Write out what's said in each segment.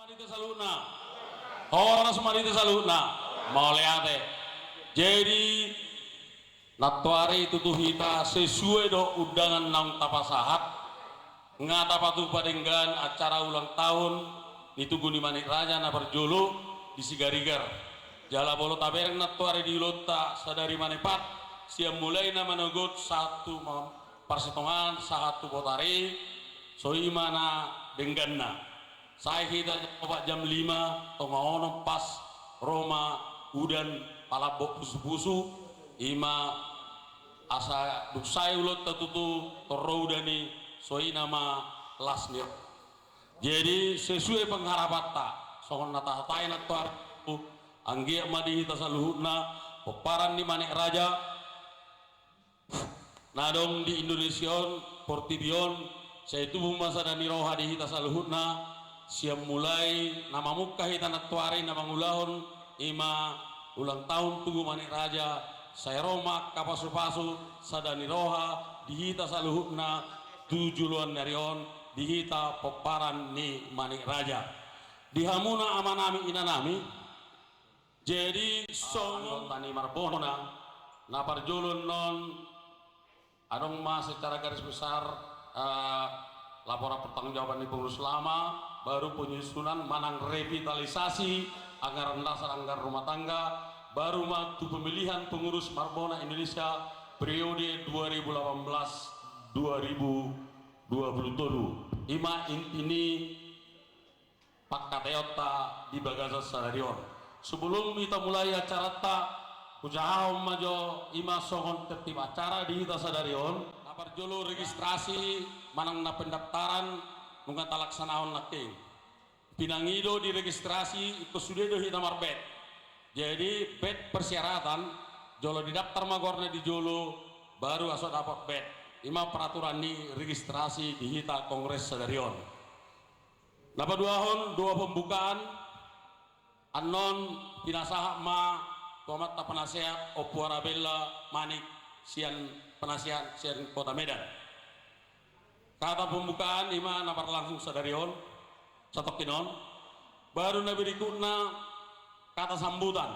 Marita saluna. Horas Marita saluna. Mauleate. Jadi natuari tutuhita sesuai do undangan nang tapasahat ngata patu padenggan acara ulang tahun itu Guni Manik Raja na berjulu di Sigarigar jala bolo tabereng natuari di Lota sadari manepat siap mulai na manogot satu persetongan satu potari soimana dengganna saya kita jam 5 tongono pas Roma udan palabok pusu-pusu ima asa duksai ulot tertutu torroudani soi nama lasnya jadi sesuai pengharapan tak soal nata tain atau anggia madi tasaluhuna peparan di Manik Raja nadong di Indonesia Portibion saya itu masa dan niroha di tasaluhuna siap mulai nama muka hitan atuari nama ngulahon ima ulang tahun Tugu Manik Raja saya Roma kapasu-pasu sadani roha dihita saluhukna tujuluan narion dihita peparan ni Manik Raja dihamuna amanami inanami jadi songon tani marbona napar julun non adong mas secara garis besar laporan pertanggungjawaban di pengurus lama baru penyusunan manang revitalisasi anggaran dasar anggaran rumah tangga baru waktu pemilihan pengurus Marbona Indonesia periode 2018-2027 ima ini Pak Kateota di Bagaza Stadion sebelum kita mulai acara tak usaha majo ima songon tertib acara di kita Stadion apar jolo registrasi manang na pendaftaran nungan talaksanaan naking pinangido di registrasi ikut sudah do hita marbet jadi bed persyaratan jolo di daftar magorna di jolo baru asal dapat bed lima peraturan ini registrasi di hita Kongres Sadarion napa dua pembukaan anon pinasaha ma tomat penasehat Opuara Bella Manik sian penasihat sian Kota Medan kata pembukaan lima napar langsung Sadarion satokinon baru na berikutnya kata sambutan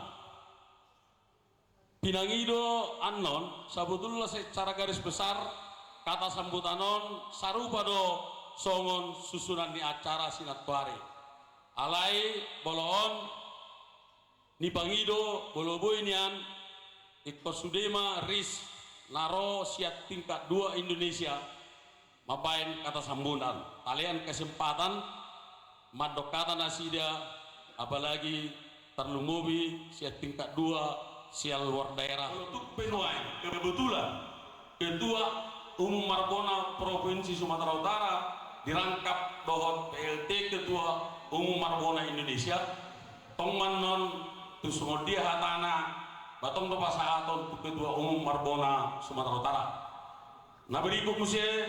pinangido anon sabutullah secara garis besar kata sambutanon sarupa do songon susunan di acara sinatuari alai bolon ni pangido bolobo inian ikut sudema ris naro siat tingkat 2 Indonesia mapain kata sambutan kalian kesempatan madokata nasida apalagi terlumubi siat tingkat 2 sial luar daerah untuk penuai kebetulan Ketua Umum Marbona Provinsi Sumatera Utara dirangkap dohot PLT Ketua Umum Marbona Indonesia tongman non tusumodia hatana batong pasahaton Ketua Umum Marbona Sumatera Utara nah berikut musia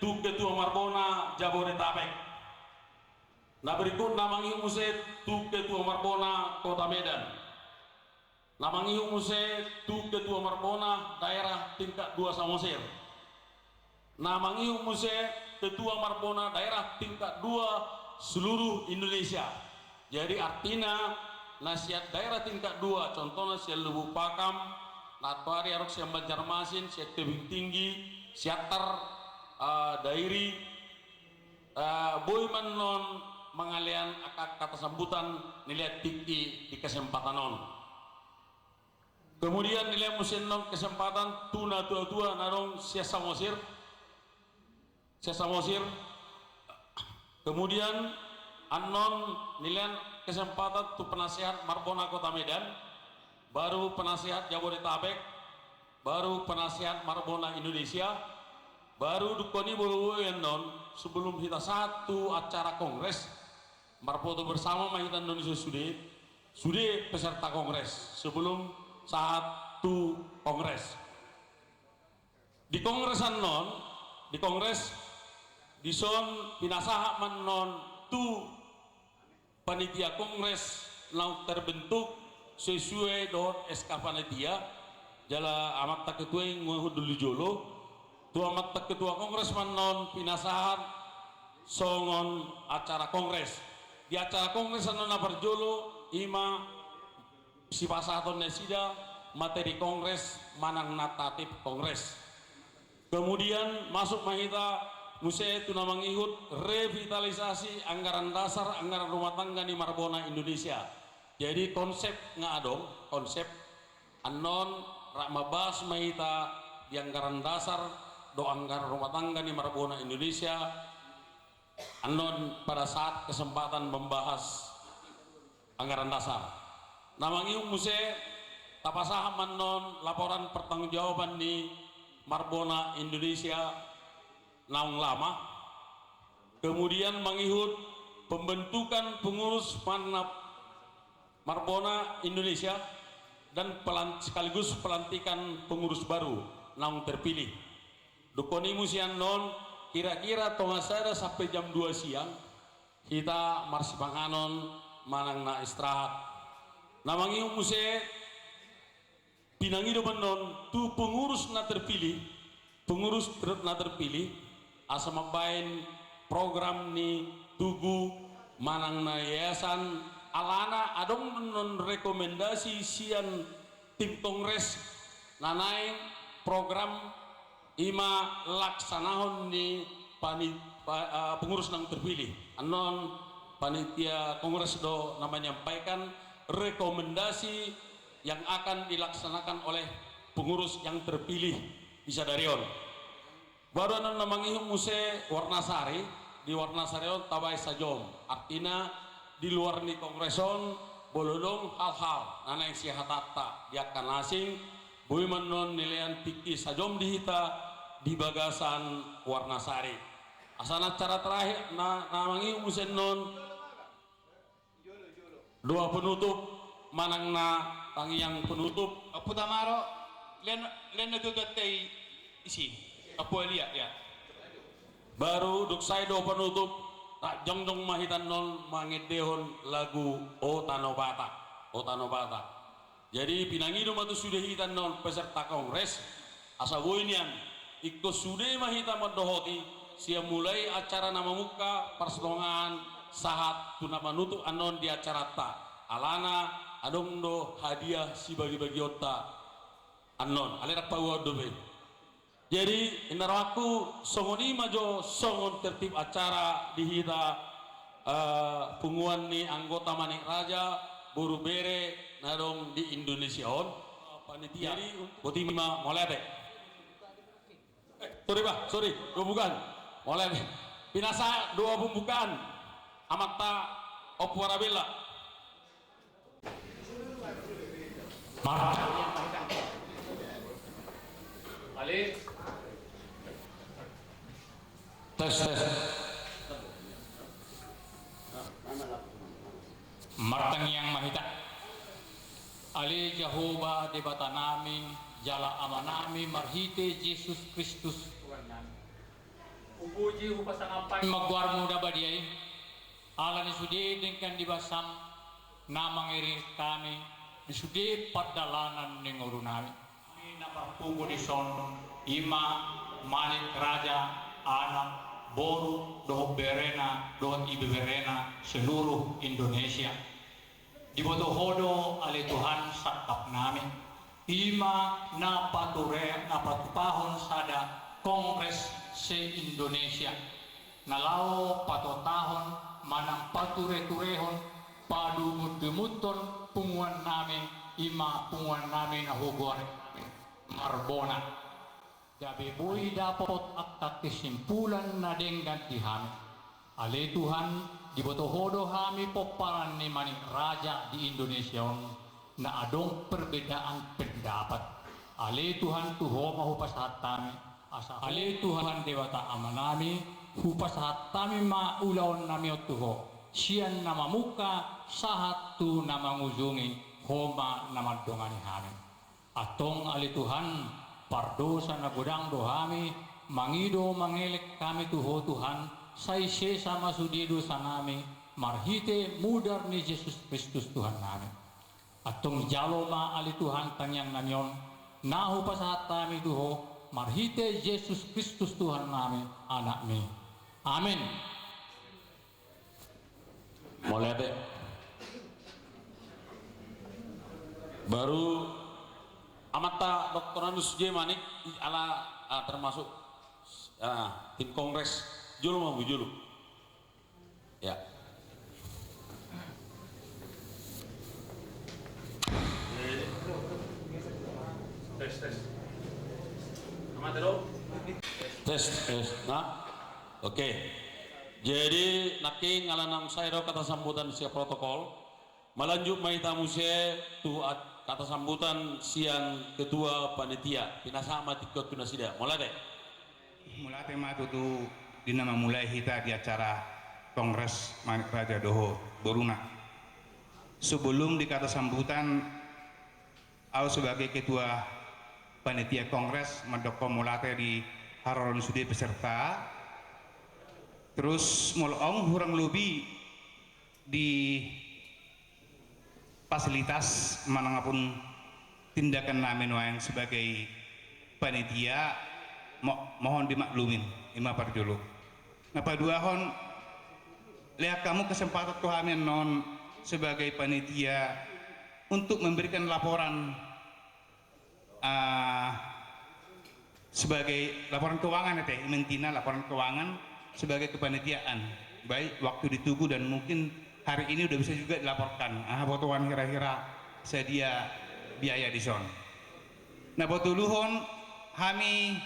tu Ketua Marbona Jabodetabek nah berikut namangi muset tu Ketua Marbona Kota Medan namangi muset tu Ketua Marbona daerah tingkat 2 Samosir namangi muset Ketua Marbona daerah tingkat 2 seluruh Indonesia jadi artinya nasihat daerah tingkat 2 contohnya siat Lubuk Pakam Natwari Arok siat Banjarmasin siat Tebing Tinggi siatar dairi boyman non mengalian kata sambutan nilai tinggi di kesempatan non kemudian nilai musim non kesempatan tuna tua narong siasa mosir kemudian anon nilai kesempatan tu penasihat Marbona Kota Medan baru penasihat Jabodetabek baru penasihat Marbona Indonesia baru dukoni bolu non sebelum kita satu acara kongres Marpoto bersama Mahitan Indonesia sudah peserta kongres sebelum satu kongres di kongresan non di kongres di son pinasaha man non tu panitia kongres lau terbentuk sesuai dengan SK panitia jala amat tak ketua yang dulu jolo tu amat tak ketua kongres man non pinasahan songon acara kongres di acara kongres nona berjolo ima si pasaton nesida materi kongres manang natatif kongres. Kemudian masuk mahita musee tuna mangihut revitalisasi anggaran dasar anggaran rumah tangga di Marbona Indonesia. Jadi konsep ngadong konsep anon rak mabas mahita di anggaran dasar do anggaran rumah tangga di Marbona Indonesia anon pada saat kesempatan membahas anggaran dasar. Namangihut musee tapasaham anon laporan pertanggungjawaban di Marbona Indonesia naung lama, kemudian mengihut pembentukan pengurus Marbona Indonesia dan sekaligus pelantikan pengurus baru naung terpilih. Dukoni musian non kira-kira tongasada sampai jam 2 siang kita marsi panganon manang na istirahat. Namangihut musee pinangido menon tu pengurus na terpilih asa mabain program ni tugu manang na yayasan alana adong non rekomendasi sian tim kongres nanai program ima laksanahon ni pengurus nang terpilih anon panitia kongres do namanya menyampaikan rekomendasi yang akan dilaksanakan oleh pengurus yang terpilih bisa darion. Baru anak namangihum musee Warnasari di Warnasari on tabai sajom. Artinya di luar ni kongreson bolodong hal-hal nana yang sihatata diakan asing bui menon nilaian tiki sajom dihita di bagasan Warnasari. Asana cara terakhir namangihum musee non dua penutup manang na tangi yang penutup putamaro len nagagatay isi apo liya ya baru duk say do penutup tak jongdong mahitan non mangedehon lagu O Tanobata. Jadi pinangido matu sudah hitan non peserta kongres asa boinian ikut sudah mahita madohoti siap mulai acara nama muka perselongan sahat tuna manutu anon di acara ta alana adong do hadiah si bagi-bagi otak anon alerak pawa dobe. Jadi inaraku songoni majo songon tertib acara dihita punguan ni anggota Manik Raja buru bere nadong di Indonesia on panitia botima molete sorry bukan molete pinasa dua pembukaan amata opwarabella Ali tes martang yang mahita Ali Jehovah debata nami jala amanami marhite Yesus Kristus Tuhan nami upuji upasangapan magwar muda badiay ala ni sudi dengkan dibasam namang iri kami disudi padalanan ning urunami ini napapugo di son ima Manik Raja anak boru doh berena doh ibu berena seluruh Indonesia dibotohodo ali Tuhan sakap nami ima napatupahon sada kongres se Indonesia nalau patotahon manang pature-turehon padumut-dumuton punguan nami ima punguan nami na hugore Marbona gabi bui dapat akta kesimpulan na denggan tihami ale Tuhan dibotohodo hami poparan ni Manik Raja di Indonesia na adong perbedaan pendapat ale Tuhan tuho mahupas hatami asa ale Tuhan dewata amanami hupas hatami maulaon nami tuho siyan na mamuka sahat tu na mangujungi homa na madongani hami atong ali Tuhan pardosa na gudang dohami mangido mangelek kami tuho Tuhan saise sama sudido sa nami marhite mudar ni Yesus Kristus Tuhan nami atong jaloma ali Tuhan tanyang namyon nahu pasahat kami tuho marhite Yesus Kristus Tuhan nami anak mi amin. Mau lihat deh. Baru Amata Dr. Andus J. Manik ala termasuk tim kongres Julu mau Julu. Ya. Tes. Amata dong. Tes. Nah. Oke. Jadi naking ngalanang saya kata sambutan siap protokol. Melanjut mai tamu saya tu kata sambutan siang ketua panitia pinasama tikot pinasida. Mulai deh. Mulai tema tu dinama mulai kita di acara Kongres Manik Raja Doho Boruna. Sebelum dikata sambutan, aku sebagai ketua panitia Kongres mendoko mulai di Haroron Sudi peserta. Terus molong kurang lebih di fasilitas manapun tindakan namin wayang sebagai panitia mohon dimaklumin ima parjolo. Napa dua hon lihat kamu kesempatan kami non sebagai panitia untuk memberikan laporan sebagai laporan keuangan ya mentina laporan keuangan sebagai kepanitiaan baik waktu ditunggu dan mungkin hari ini udah bisa juga dilaporkan botohan kira-kira sedia biaya di son. Nah botuluhon kami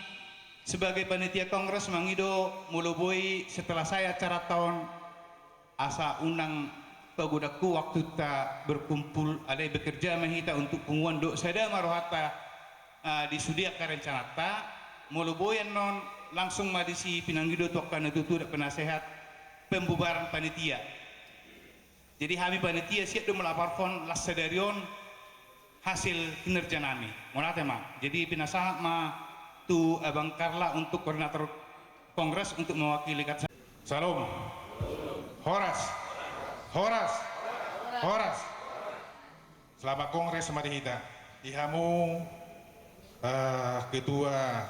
sebagai panitia kongres mangido muluboi setelah saya acara tahun asa undang pagudaku waktu tak berkumpul ada bekerja mahita untuk penguan dok sada marohata di sudia karencanata muluboi non langsung madisi pinanggido tuakan itu penasehat pembubaran panitia. Jadi kami panitia siap melaporkan lasadarion hasil kinerja kami. Mulai tema. Jadi pinasa ma tu Abang Karla untuk koordinator kongres untuk mewakili kat. Salam. Horas. Selamat kongres sama kita. Ihamu ketua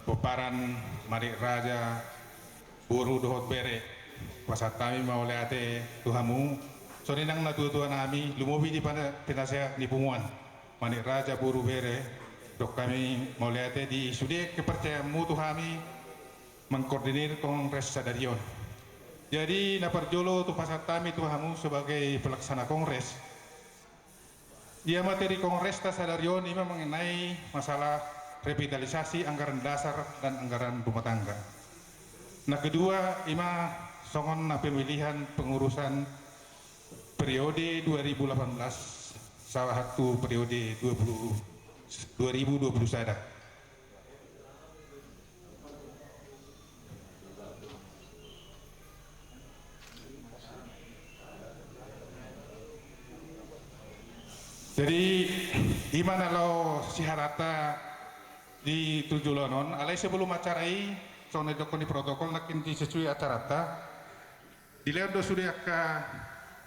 Peparan Manik Raja Buru Dohot Bere pasat kami mau lihat tuhamu soninang na tuan kami lumobi di penasehat di Punguan Manik Raja Buru Bere dok kami mau lihat di sudah kepercayaan mutu kami mengkoordinir kongres sadarion. Jadi naparjolo tu pasat kami tuhamu sebagai pelaksana kongres. Dia materi kongres sadarion ini mengenai masalah revitalisasi anggaran dasar dan anggaran rumah tangga. Nah kedua, ima songon pemilihan pengurusan periode 2018 salah satu periode 2020 sada. Jadi imana lo siharata di tujulonon alai sebelum acarai soalnya dokoni protokol nakin disesuai acara ta di leondo sudah ke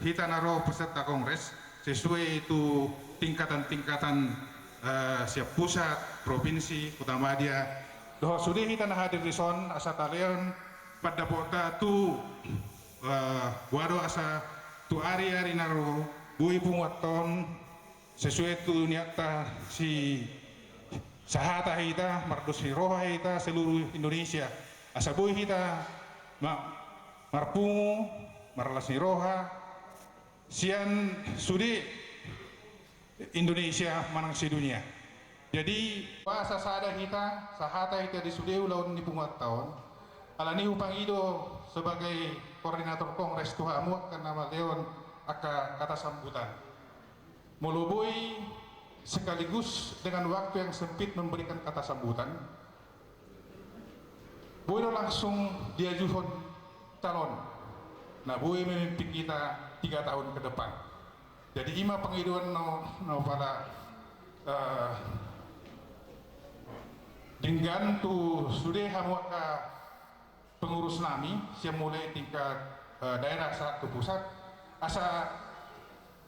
hitanaro peserta kongres sesuai itu tingkatan-tingkatan siap pusat provinsi utama dia doh sudah hitan hadir di son asa talion pada pota tu wado asa tu ari-ari naro bui pungaton sesuai tu niata si sahata kita, mardosi roha kita seluruh Indonesia. Asabuhi kita, marpungu, marlasni roha, sian sudi Indonesia manang si dunia. Jadi bahasa sada kita, sahata kita di sudi ulaun di pungat tahun. Alani upang ido sebagai koordinator kongres tuhamu karena Leon aka kata sambutan. Mulubui sekaligus dengan waktu yang sempit memberikan kata sambutan boleh langsung diajukan calon. Nah boleh memimpin kita 3 tahun ke depan. Jadi ima pengiduan no pada dengan tu sudah hamwaka pengurus nami siap mulai tingkat daerah saat ke pusat asa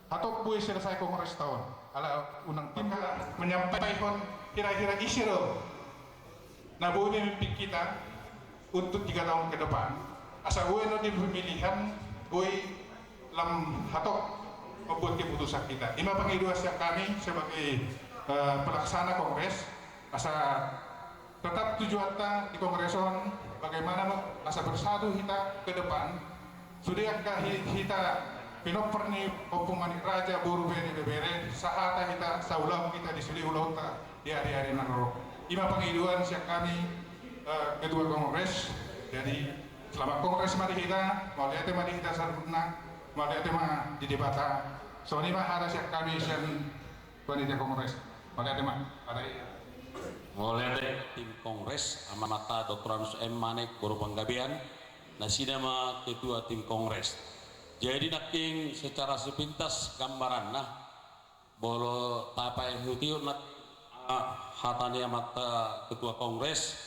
atau boleh selesai kongres tahun ala unang tim menyampaikan kira-kira isi loh. Nah boleh mimpi kita untuk 3 tahun ke depan asa boleh di pemilihan Boy lam hatok membuat keputusan kita. Ima pangidua siap kami sebagai pelaksana kongres asa tetap tujuan kita di kongreson bagaimana asa bersatu kita ke depan. Sudahkah kita pinoper ni Opung Manik Raja Boru Bere Bere sahata kita saulah kita di sini ulah di hari-hari naro. Ima pangiduan siap kami ketua kongres. Jadi selamat kongres mari kita, mau lihat mari kita saruna, mau lihat mah di debata. Soalnya mah ada siap kami sian panitia kongres. Mau lihat mah ada. Mulai tim kongres Amamata Dr. Anus M. Manik Guru Panggabean Nasinama ketua tim kongres. Jadi naking secara sepintas gambaran nah bolo tapai hutiu nak hatani mata ketua kongres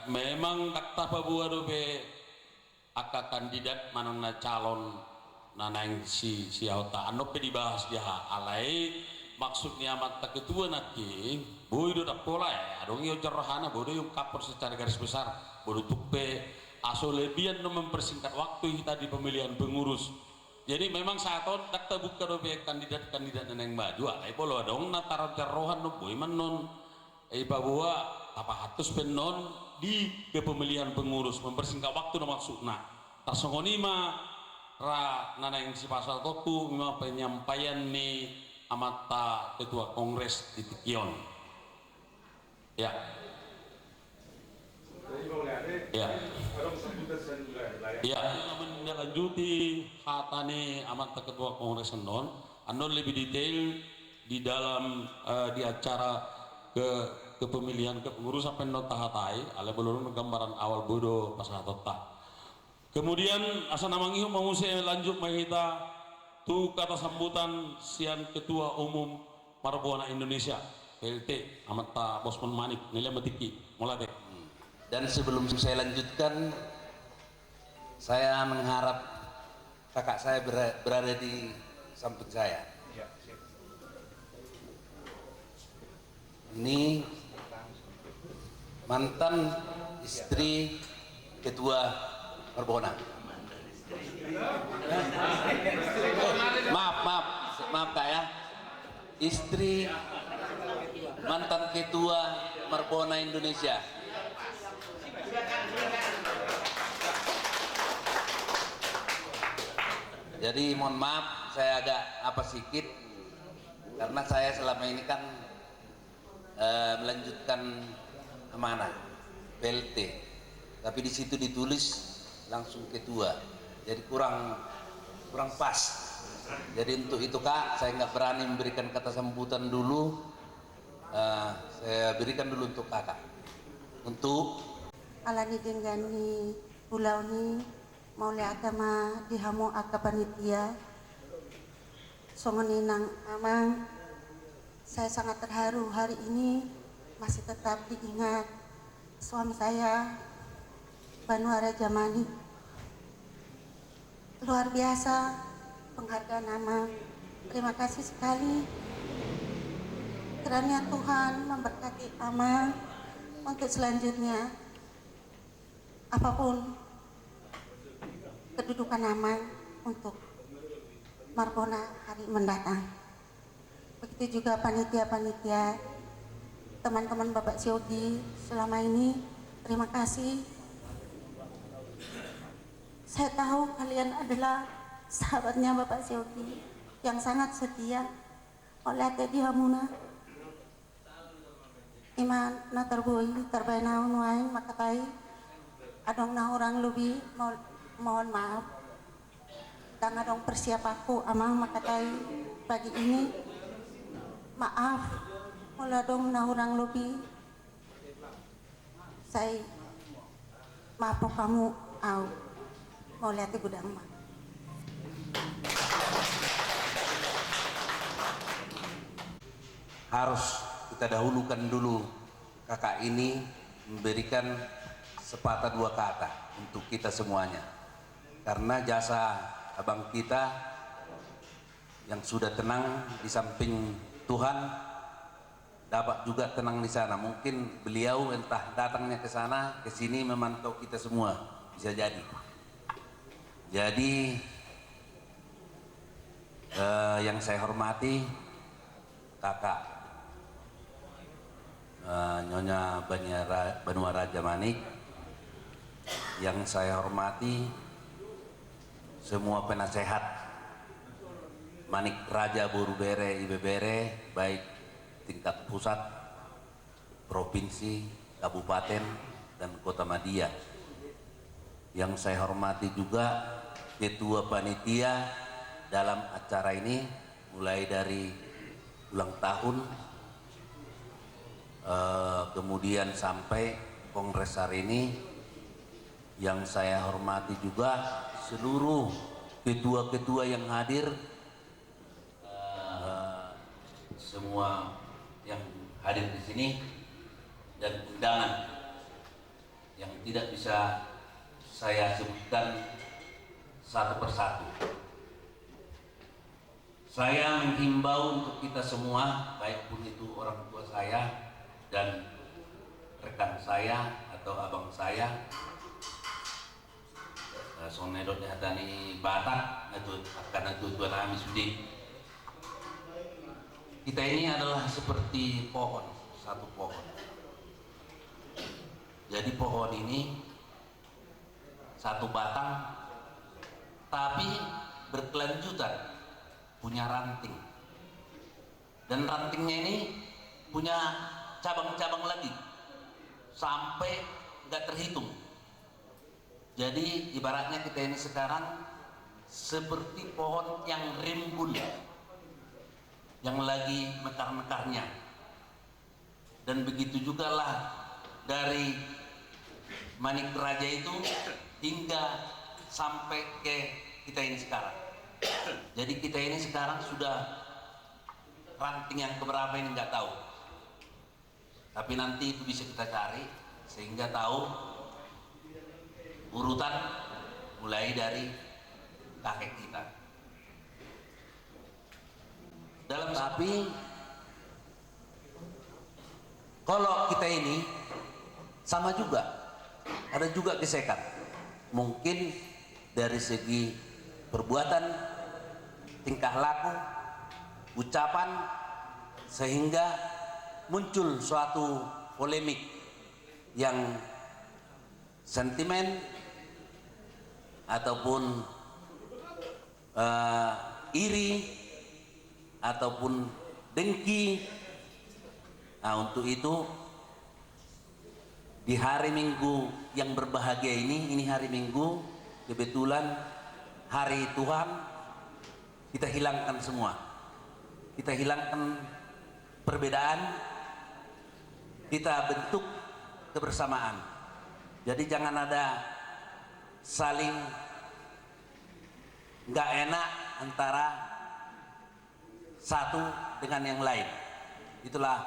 memang tak tapa buat be aka kandidat manana calon nanang si auta anu pe dibahas dia alai maksudnya mata ketua naking boy do dak pola ya adong yo cerhana bodo yo kapur secara garis besar bodo tupe aso lebihan no mempersingkat waktu kita di pemilihan pengurus. Jadi memang saat on dak buka do be kandidat nanang maju alai polo adong nataran cerrohan no boy manon bahwa apa hatus penon di kepemilihan pengurus mempersingkat waktu no maksudna tasongonima ra nanang si pasal toku mima penyampaian ni amata ketua kongres di Tikion ya menindaklanjuti hatane amata ketua kongres non anon lebih detail di dalam di acara kepemilihan kepengurusan penota hatai ala belum gambaran awal bodo pasal tota. Kemudian asa namangi mau saya lanjut mahita tu kata sambutan sian ketua umum Marbona Indonesia PLT Amata Bosman Manik nilai metiki mulai deh. Dan sebelum saya lanjutkan saya mengharap kakak saya berada di samping saya. Ini mantan istri ketua Marbona. Maaf kak ya. Istri mantan ketua Marbona Indonesia. Jadi mohon maaf saya agak apa sedikit karena saya selama ini kan melanjutkan amanah PLT, tapi di situ ditulis langsung ketua, jadi kurang pas. Jadi untuk itu kak, saya nggak berani memberikan kata sambutan dulu, saya berikan dulu untuk kakak. Untuk alani denggani pulau ni maule agama dihamu aka panitia songoninang amang. Saya sangat terharu hari ini masih tetap diingat suami saya Banuara Jamani. Luar biasa penghargaan nama. Terima kasih sekali kiranya Tuhan memberkati Ama untuk selanjutnya apapun kedudukan Ama untuk Marbona hari mendatang. Begitu juga panitia-panitia, teman-teman Bapak Siogi selama ini, terima kasih. Saya tahu kalian adalah sahabatnya Bapak Siogi yang sangat setia. Oleh Tedi Hamuna, iman na terbaik naon wae makatai, adong na orang lebih mohon maaf. Dan adong persiapaku amang makatai pagi ini. Maaf, wala dong na orang lebih. Saya maaf kamu mau lihat gudang mah. harus kita dahulukan dulu kakak ini memberikan sepatah dua kata untuk kita semuanya, karena jasa abang kita yang sudah tenang di samping Tuhan dapat juga tenang di sana. Mungkin beliau entah datangnya ke sana ke sini memantau kita semua, bisa jadi. Jadi yang saya hormati kakak Nyonya Banua Raja Manik, yang saya hormati semua penasehat Manik Raja Boru Bere Ibebere, baik tingkat pusat, provinsi, kabupaten, dan kota Madia. Yang saya hormati juga ketua panitia dalam acara ini, mulai dari ulang tahun kemudian sampai kongres hari ini. Yang saya hormati juga seluruh ketua-ketua yang hadir, semua yang hadir di sini, dan undangan yang tidak bisa saya sebutkan satu persatu. Saya menghimbau untuk kita semua, baik pun itu orang tua saya dan rekan saya atau abang saya, sonedotnya tani Batak, karena tujuan kami sudah. Kita ini adalah seperti pohon, satu pohon. Jadi pohon ini satu batang, tapi berkelanjutan, punya ranting. Dan rantingnya ini punya cabang-cabang lagi, sampai nggak terhitung. Jadi ibaratnya kita ini sekarang seperti pohon yang rimbun, yang lagi mekar-mekarnya. Dan begitu juga lah dari Manik Raja itu hingga sampai ke kita ini sekarang. Jadi kita ini sekarang sudah ranting yang keberapa ini nggak tahu. Tapi nanti itu bisa kita cari sehingga tahu urutan mulai dari kakek kita. Tapi kalau kita ini sama juga, ada juga gesekan. Mungkin dari segi perbuatan, tingkah laku, ucapan, sehingga muncul suatu polemik yang sentimen ataupun iri ataupun dengki. Nah, untuk itu di hari Minggu yang berbahagia ini hari Minggu, kebetulan hari Tuhan, kita hilangkan semua. Kita hilangkan perbedaan, kita bentuk kebersamaan. Jadi jangan ada saling nggak enak antara satu dengan yang lain. Itulah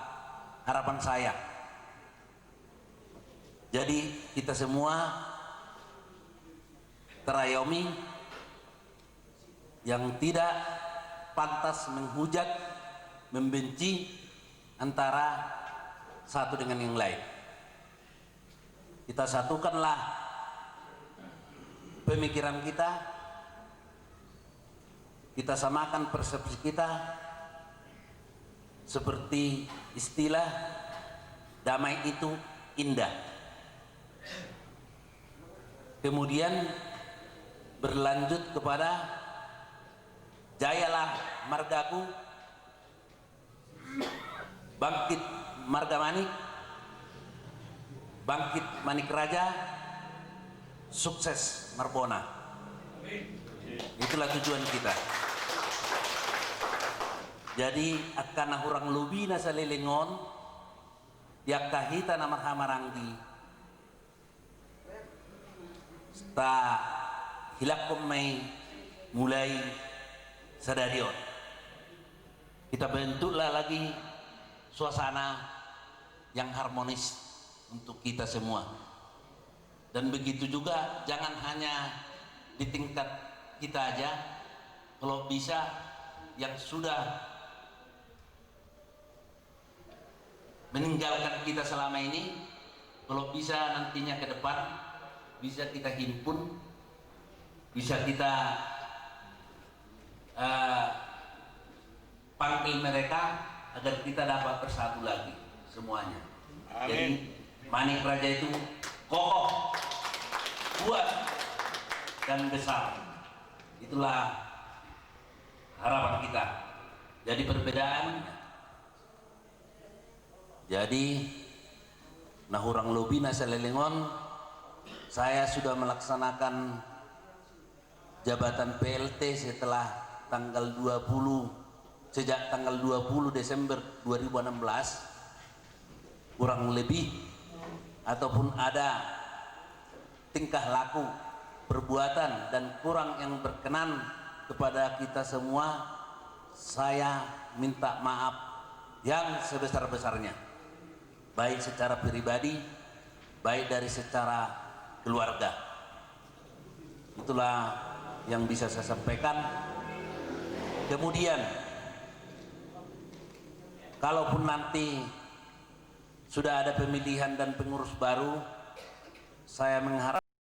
harapan saya. Jadi kita semua terayomi yang tidak pantas menghujat, membenci antara satu dengan yang lain. Kita satukanlah pemikiran kita, kita samakan persepsi kita, seperti istilah damai itu indah. Kemudian berlanjut kepada jayalah margaku, bangkit marga Manik, bangkit Manik Raja, sukses Marbona. Itulah tujuan kita. Jadi akan hurang lubi na sa lilingon, yak kahita na marhamaranggi, ta hilakom may mulai sadarion. Kita bentuklah lagi suasana yang harmonis untuk kita semua. Dan begitu juga, jangan hanya di tingkat kita aja, kalau bisa yang sudah meninggalkan kita selama ini, kalau bisa nantinya ke depan bisa kita himpun bisa kita panggil mereka agar kita dapat bersatu lagi semuanya. Jadi Manik Raja itu kokoh, kuat, dan besar. Itulah harapan kita. Jadi perbedaan, jadi nahurang lobi nasa lelengon, saya sudah melaksanakan jabatan PLT setelah tanggal 20, sejak tanggal 20 Desember 2016, kurang lebih, ataupun ada tingkah laku, perbuatan dan kurang yang berkenan kepada kita semua, saya minta maaf yang sebesar-besarnya, baik secara pribadi, baik dari secara keluarga. Itulah yang bisa saya sampaikan. Kemudian kalaupun nanti sudah ada pemilihan dan pengurus baru, saya mengharap